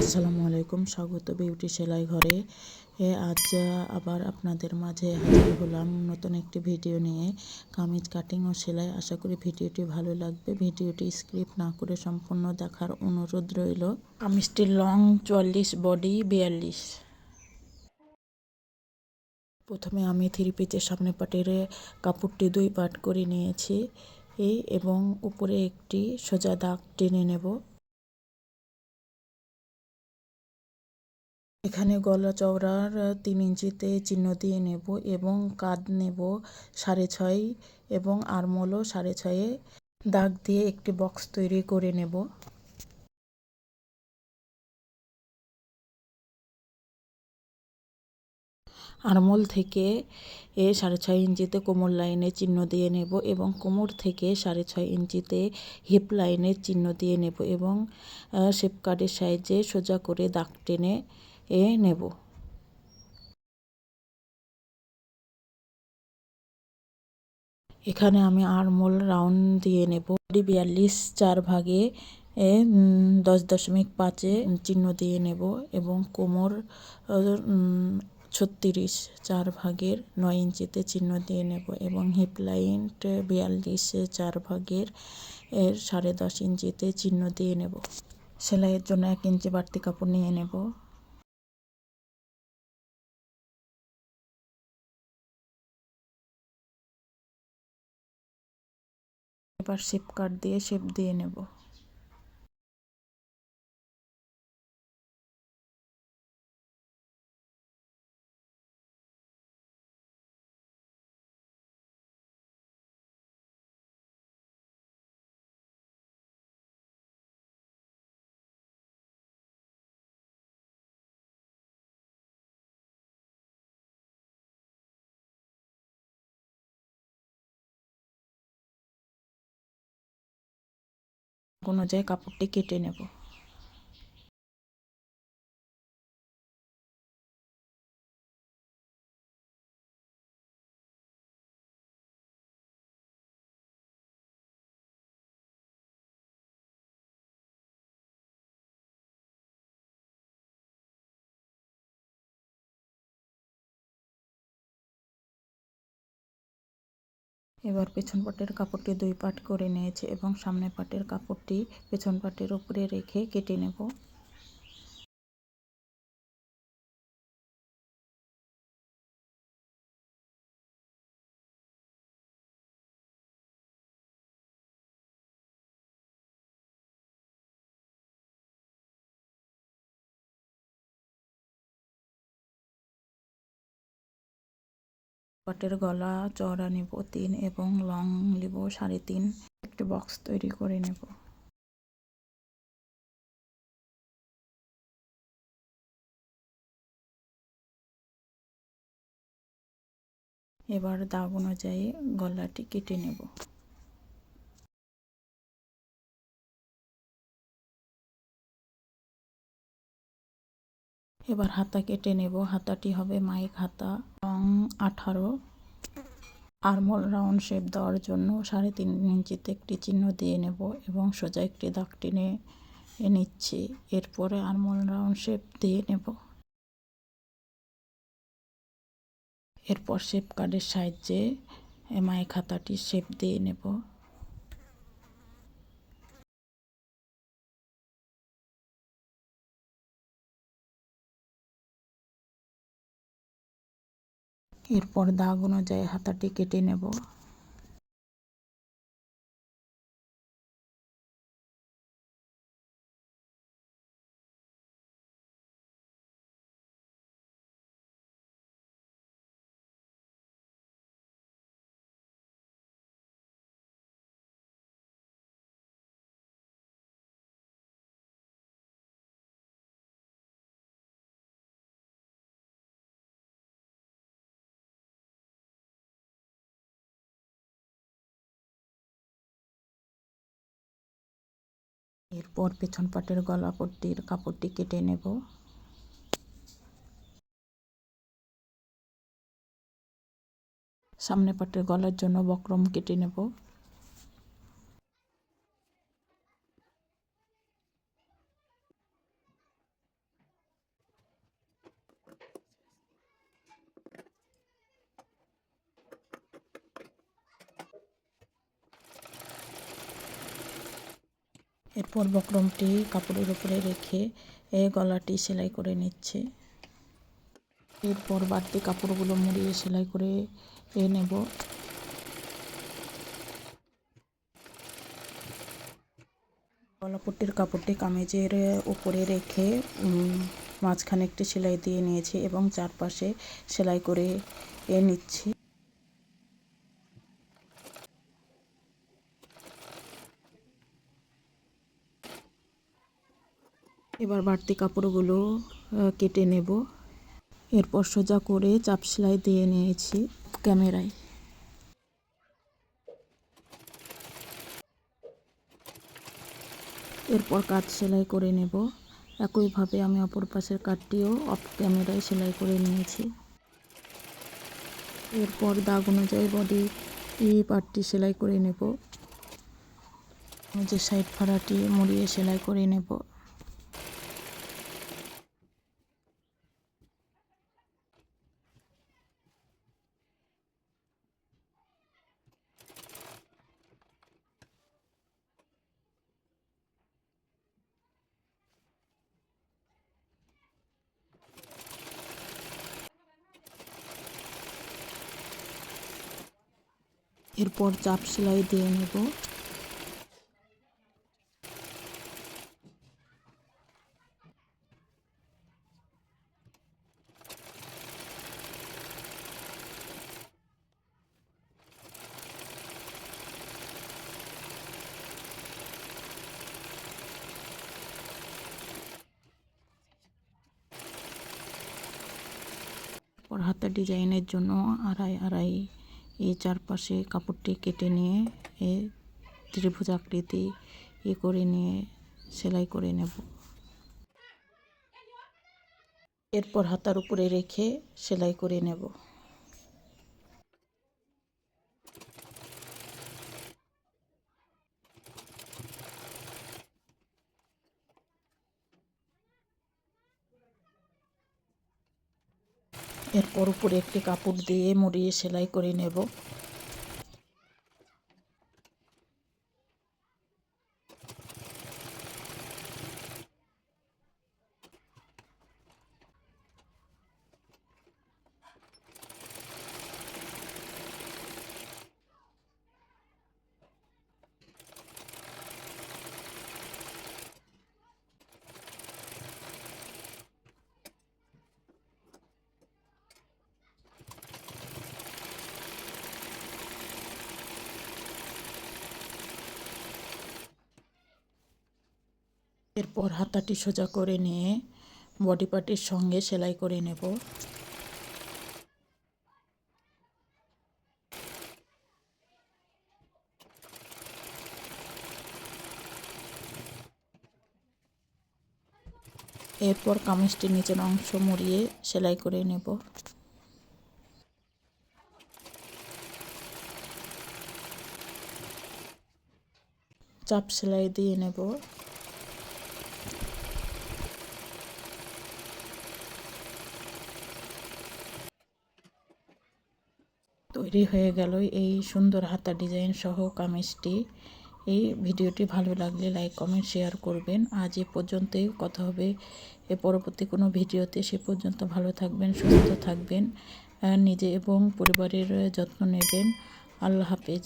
আসসালামু আলাইকুম, স্বাগত বিউটি সেলাই ঘরে। আজ আবার আপনাদের মাঝে হাজির হলাম নতুন একটি ভিডিও নিয়ে, কামিজ কাটিং ও সেলাই। আশা করি ভিডিওটি ভালো লাগবে। ভিডিওটি স্কিপ না করে সম্পূর্ণ দেখার অনুরোধ রইল। কামিজটির লং 44, বডি 42। প্রথমে আমি থ্রি পিচের সামনে পাটের কাপড়টি 2 পাট করে নিয়েছি এবং উপরে একটি সোজা দাগ টেনে নেব। এখানে গলা চওড়ার 3 ইঞ্চিতে চিহ্ন দিয়ে নেব এবং কাঁধ নেব 6.5 এবং আরমোলও 6.5 দাগ দিয়ে একটি বক্স তৈরি করে নেব। আরমোল থেকে 6.5 ইঞ্চিতে কোমর লাইনে চিহ্ন দিয়ে নেব এবং কোমর থেকে 6.5 ইঞ্চিতে হিপ লাইনের চিহ্ন দিয়ে নেব এবং শেপ কার্ডের সাইজে সোজা করে দাগ টেনে নেব। এখানে আমি আরমোল রাউন্ড দিয়ে নেব। 42 4 ভাগে 10.5 চিহ্ন দিয়ে নেব এবং কোমর 36 4 ভাগের 9 ইঞ্চিতে চিহ্ন দিয়ে নেব এবং হিপ লাইন 42 4 ভাগের 10.5 ইঞ্চিতে চিহ্ন দিয়ে নেব। সেলাইয়ের জন্য 1 ইঞ্চি বাড়তি কাপড় নিয়ে নেব। এবার শেপ কাট দিয়ে শেপ দিয়ে নেব। অনুযায়ী কাপড়টি কেটে নেব। এবার পেছন পাটের কাপড়টি 2 পাট করে নিয়েছি এবং সামনে পাটের কাপড়টি পেছন পাটের উপরে রেখে কেটে নেব। পাটের গলা চওড়া নেব 3 এবং লং নেব 3.5। একটি বক্স তৈরি করে নেব। এবার দাগ অনুযায়ী গলাটি কেটে নেব। এবার হাতা কেটে নেব। হাতাটি হবে মাইক হাতা, লং 18। আরমোল রাউন্ড শেপ দেওয়ার জন্য 3.5 ইঞ্চিতে একটি চিহ্ন দিয়ে নেব এবং সোজা একটি দাগ টেনে নিচ্ছি। এরপরে আরমোল রাউন্ড শেপ দিয়ে নেব। এরপর শেপ কার্ডের সাহায্যে মাইক হাতাটি শেপ দিয়ে নেব। এরপর দাগ অনুযায়ী হাতাটি কেটে নেব। এরপর পেছন পাটের গলা পট্টির কাপড়টি কেটে নেব। সামনে পাটের গলার জন্য বক্রম কেটে নেব। এরপর বক্রমটি কাপড়ের উপরে রেখে গলাটি সেলাই করে নিচ্ছে। এরপর বাড়তি কাপড়গুলো মুড়িয়ে সেলাই করে নেব। গলাপট্টির কাপড়টি কামিজের উপরে রেখে মাঝখানে একটি সেলাই দিয়ে নিয়েছি এবং চারপাশে সেলাই করে নিচ্ছি। এবার বাড়তি কাপড়গুলো কেটে নেব। এরপর সোজা করে চাপ সেলাই দিয়ে নিয়েছি ক্যামেরায়। এরপর কাঁধ সেলাই করে নেব। একইভাবে আমি অপর পাশের কাঁধটিও অফ ক্যামেরায় সেলাই করে নিয়েছি। এরপর দাগ অনুযায়ী বডি পার্টটি সেলাই করে নেব। যে সাইড ফাড়াটি মুড়িয়ে সেলাই করে নেব। এরপর চাপ সেলাই দিয়ে নেব। এরপর হাতের ডিজাইনের জন্য আড়াই আড়াই এই চারপাশে কাপড়টি কেটে নিয়ে ত্রিভুজ আকৃতি করে নিয়ে সেলাই করে নেব। এরপর হাতার উপরে রেখে সেলাই করে নেব। এরপর উপরে একটি কাপড় দিয়ে মুড়িয়ে সেলাই করে নেব। এরপর হাতাটি সোজা করে নিয়ে বডি পার্টের সঙ্গে সেলাই করে নেব। এরপর কামিজটির নিচের অংশ মুড়িয়ে সেলাই করে নেব। চাপ সেলাই দিয়ে নেব। তৈরি হয়ে গেল এই সুন্দর হাতা ডিজাইন সহ কামিজটি। এই ভিডিওটি ভালো লাগলে লাইক কমেন্ট শেয়ার করবেন। আজ এ পর্যন্তই, কথা হবে পরবর্তী কোনো ভিডিওতে। সে পর্যন্ত ভালো থাকবেন, সুস্থ থাকবেন, নিজে এবং পরিবারের যত্ন নেবেন। আল্লাহ হাফেজ।